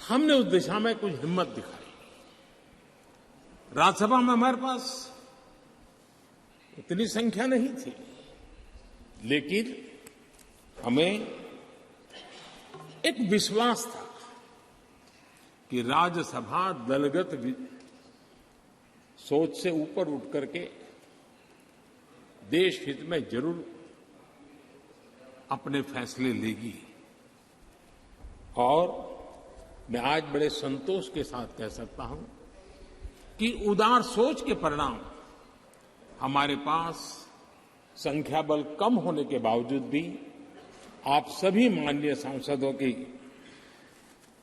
हमने उस दिशा में कुछ हिम्मत दिखाई। राज्यसभा में हमारे पास इतनी संख्या नहीं थी, लेकिन हमें एक विश्वास था कि राज्यसभा दलगत सोच से ऊपर उठ करके देश हित में जरूर अपने फैसले लेगी। और मैं आज बड़े संतोष के साथ कह सकता हूं कि उदार सोच के परिणाम हमारे पास संख्या बल कम होने के बावजूद भी आप सभी माननीय सांसदों की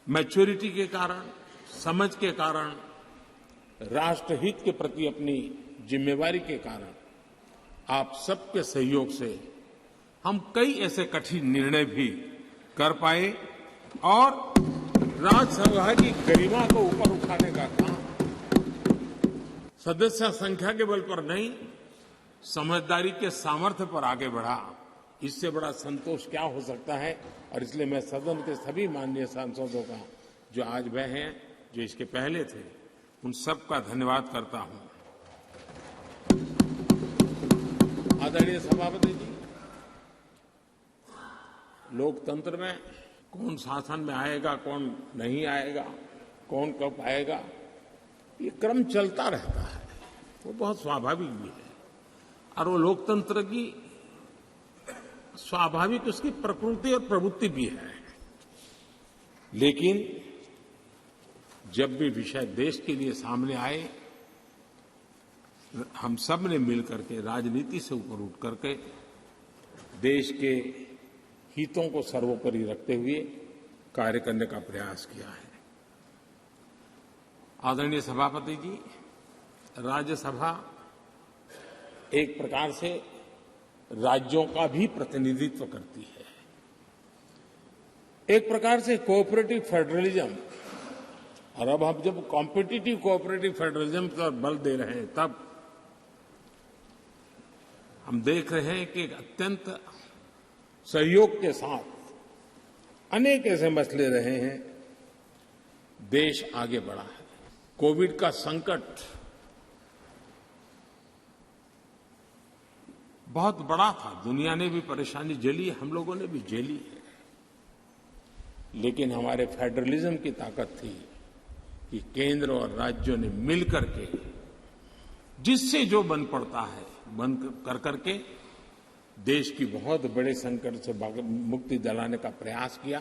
मैच्योरिटी के कारण, समझ के कारण, राष्ट्रहित के प्रति अपनी जिम्मेवारी के कारण, आप सबके सहयोग से हम कई ऐसे कठिन निर्णय भी कर पाए और राज्यसभा की गरिमा को ऊपर उठाने का काम सदस्य संख्या के बल पर नहीं, समझदारी के सामर्थ्य पर आगे बढ़ा। इससे बड़ा संतोष क्या हो सकता है। और इसलिए मैं सदन के सभी माननीय सांसदों का, जो आज वह हैं, जो इसके पहले थे, उन सबका धन्यवाद करता हूं। आदरणीय सभापति जी, लोकतंत्र में कौन शासन में आएगा, कौन नहीं आएगा, कौन कब आएगा, ये क्रम चलता रहता है। वो बहुत स्वाभाविक भी है और वो लोकतंत्र की स्वाभाविक उसकी प्रकृति और प्रवृत्ति भी है। लेकिन जब भी विषय देश के लिए सामने आए, हम सब ने मिलकर के राजनीति से ऊपर उठ करके देश के हितों को सर्वोपरि रखते हुए कार्य करने का प्रयास किया है। आदरणीय सभापति जी, राज्यसभा एक प्रकार से राज्यों का भी प्रतिनिधित्व करती है। एक प्रकार से कोऑपरेटिव फेडरलिज्म, और अब हम जब कॉम्पिटिटिव कोऑपरेटिव फेडरलिज्म पर बल दे रहे हैं, तब हम देख रहे हैं कि अत्यंत सहयोग के साथ अनेक ऐसे मसले रहे हैं, देश आगे बढ़ा है। कोविड का संकट बहुत बड़ा था, दुनिया ने भी परेशानी झेली, हम लोगों ने भी झेली है। लेकिन हमारे फेडरलिज्म की ताकत थी कि केंद्र और राज्यों ने मिलकर के जिससे जो बन पड़ता है, बन कर करके देश की बहुत बड़े संकट से मुक्ति दिलाने का प्रयास किया।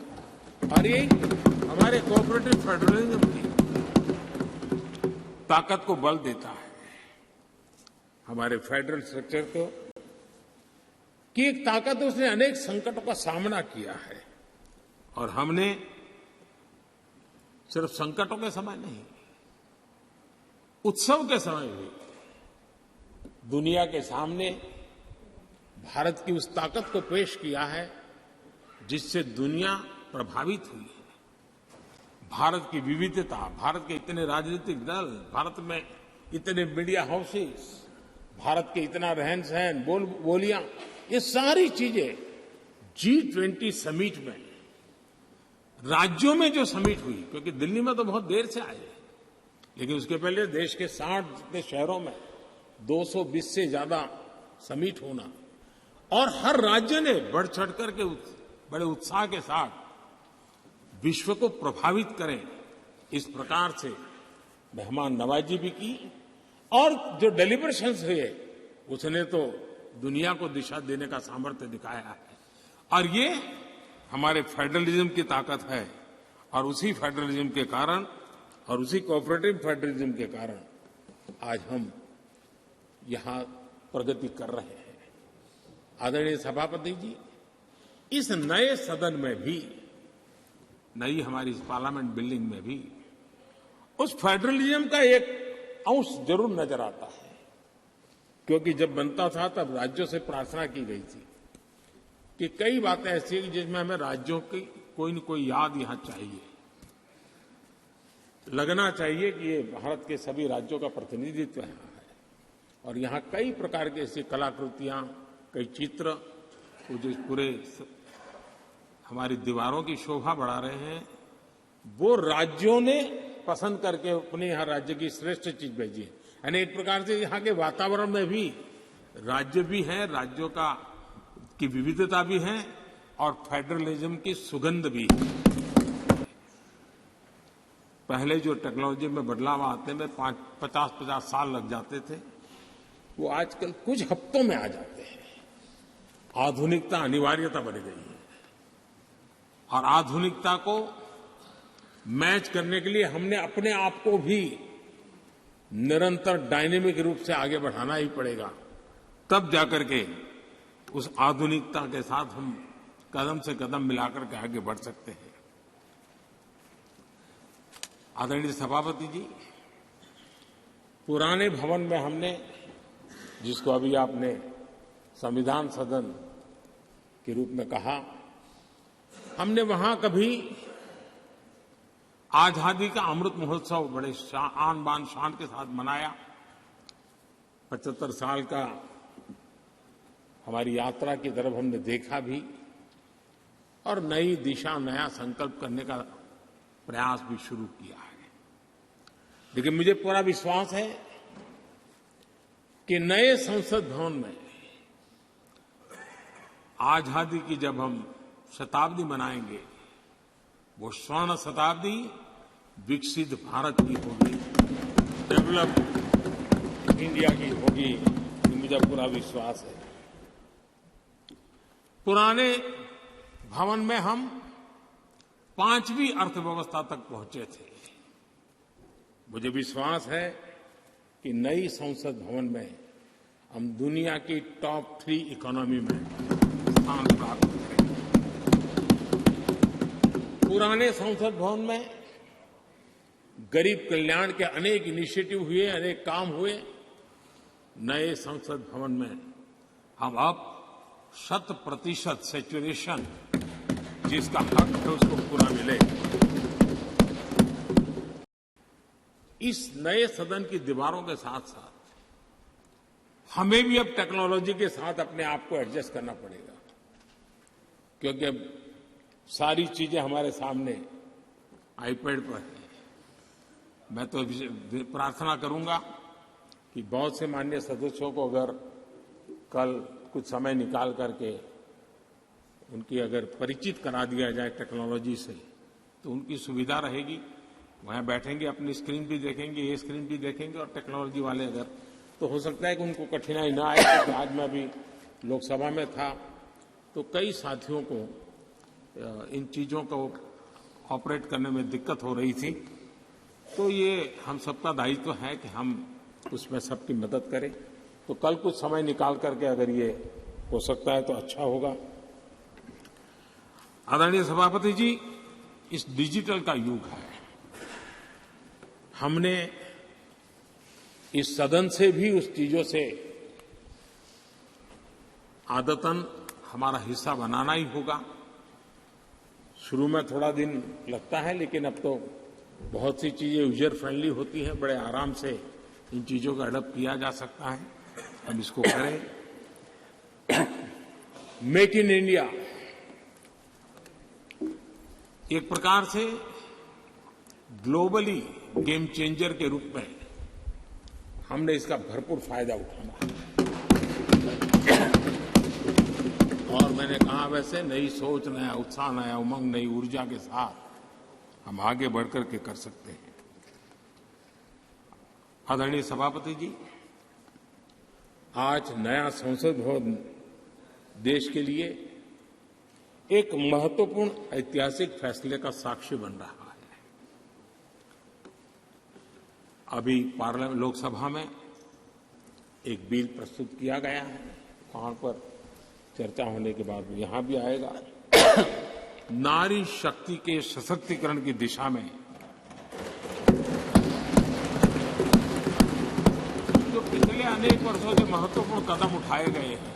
और ये हमारे कोऑपरेटिव फेडरलिज्म की ताकत को बल देता है, हमारे फेडरल स्ट्रक्चर को की एक ताकत, उसने अनेक संकटों का सामना किया है। और हमने सिर्फ संकटों के समय नहीं, उत्सव के समय भी दुनिया के सामने भारत की उस ताकत को पेश किया है जिससे दुनिया प्रभावित हुई है। भारत की विविधता, भारत के इतने राजनीतिक दल, भारत में इतने मीडिया हाउसेस, भारत के इतना रहन सहन, बोलियां, ये सारी चीजें G20 समिट में, राज्यों में जो समिट हुई, क्योंकि दिल्ली में तो बहुत देर से आए, लेकिन उसके पहले देश के 60 शहरों में 220 से ज्यादा समिट होना, और हर राज्य ने बढ़ चढ़ करके बड़े उत्साह के साथ विश्व को प्रभावित करें, इस प्रकार से मेहमान नवाजी भी की। और जो डेलिब्रेशंस हुए, उसने तो दुनिया को दिशा देने का सामर्थ्य दिखाया है। और ये हमारे फेडरलिज्म की ताकत है। और उसी फेडरलिज्म के कारण और उसी कोऑपरेटिव फेडरलिज्म के कारण आज हम यहां प्रगति कर रहे हैं। आदरणीय सभापति जी, इस नए सदन में भी, नई हमारी पार्लियामेंट बिल्डिंग में भी उस फेडरलिज्म का एक अंश जरूर नजर आता है। क्योंकि जब बनता था तब राज्यों से प्रार्थना की गई थी कि कई बातें ऐसी हैं जिसमें हमें राज्यों की कोई न कोई याद यहां चाहिए, लगना चाहिए कि ये भारत के सभी राज्यों का प्रतिनिधित्व यहां है। और यहां कई प्रकार की ऐसी कलाकृतियां, कई चित्र जो पूरे हमारी दीवारों की शोभा बढ़ा रहे हैं, वो राज्यों ने पसंद करके अपने यहाँ राज्य की श्रेष्ठ चीज भेजी है। यानी एक प्रकार से यहाँ के वातावरण में भी राज्य भी है, राज्यों की विविधता भी है और फेडरलिज्म की सुगंध भी है। पहले जो टेक्नोलॉजी में बदलाव आते में 50-50 साल लग जाते थे, वो आजकल कुछ हफ्तों में आ जाते हैं। आधुनिकता अनिवार्यता बन गई है और आधुनिकता को मैच करने के लिए हमने अपने आप को भी निरंतर डायनेमिक रूप से आगे बढ़ाना ही पड़ेगा, तब जाकर के उस आधुनिकता के साथ हम कदम से कदम मिलाकर के आगे बढ़ सकते हैं। आदरणीय सभापति जी, पुराने भवन में हमने, जिसको अभी आपने संविधान सदन के रूप में कहा, हमने वहां कभी आजादी का अमृत महोत्सव बड़े आन बान शान के साथ मनाया। 75 साल का हमारी यात्रा की तरफ हमने देखा भी और नई दिशा, नया संकल्प करने का प्रयास भी शुरू किया है। लेकिन मुझे पूरा विश्वास है कि नए संसद भवन में आजादी की जब हम शताब्दी मनाएंगे, वो स्वर्ण शताब्दी विकसित भारत की होगी, डेवलप्ड इंडिया की होगी, मुझे पूरा विश्वास है। पुराने भवन में हम 5वीं अर्थव्यवस्था तक पहुंचे थे। मुझे विश्वास है कि नई संसद भवन में हम दुनिया की टॉप 3 इकोनॉमी में स्थान प्राप्त करेंगे। पुराने संसद भवन में गरीब कल्याण के अनेक इनिशिएटिव हुए, अनेक काम हुए। नए संसद भवन में हम अब 100% सैचुरेशन, जिसका हक है उसको पूरा मिले। इस नए सदन की दीवारों के साथ साथ हमें भी अब टेक्नोलॉजी के साथ अपने आप को एडजस्ट करना पड़ेगा, क्योंकि अब सारी चीजें हमारे सामने आईपैड पर है। मैं तो प्रार्थना करूंगा कि बहुत से माननीय सदस्यों को अगर कल कुछ समय निकाल करके उनकी अगर परिचित करा दिया जाए टेक्नोलॉजी से, तो उनकी सुविधा रहेगी। वहां बैठेंगे, अपनी स्क्रीन भी देखेंगे, ये स्क्रीन भी देखेंगे, और टेक्नोलॉजी वाले अगर, तो हो सकता है कि उनको कठिनाई ना आए। क्योंकि आज मैं अभी लोकसभा में था तो कई साथियों को इन चीजों को ऑपरेट करने में दिक्कत हो रही थी। तो ये हम सबका दायित्व है कि हम उसमें सबकी मदद करें। तो कल कुछ समय निकाल करके अगर ये हो सकता है तो अच्छा होगा। आदरणीय सभापति जी, इस डिजिटल का युग है। हमने इस सदन से भी उस चीजों से आदतन हमारा हिस्सा बनाना ही होगा। शुरू में थोड़ा दिन लगता है, लेकिन अब तो बहुत सी चीजें यूजर फ्रेंडली होती हैं, बड़े आराम से इन चीजों का अडॉप्ट किया जा सकता है। हम इसको करें। मेक इन इंडिया एक प्रकार से ग्लोबली गेम चेंजर के रूप में हमने इसका भरपूर फायदा उठाना है। और मैंने कहा, वैसे नई सोच, नया उत्साह, नया उमंग, नई ऊर्जा के साथ हम आगे बढ़कर के कर सकते हैं। आदरणीय सभापति जी, आज नया संसद भवन देश के लिए एक महत्वपूर्ण ऐतिहासिक फैसले का साक्षी बन रहा है। अभी पार्लियामेंट, लोकसभा में एक बिल प्रस्तुत किया गया है, वहां पर चर्चा होने के बाद यहां भी आएगा। नारी शक्ति के सशक्तिकरण की दिशा में जो पिछले अनेक वर्षों से महत्वपूर्ण कदम उठाए गए हैं,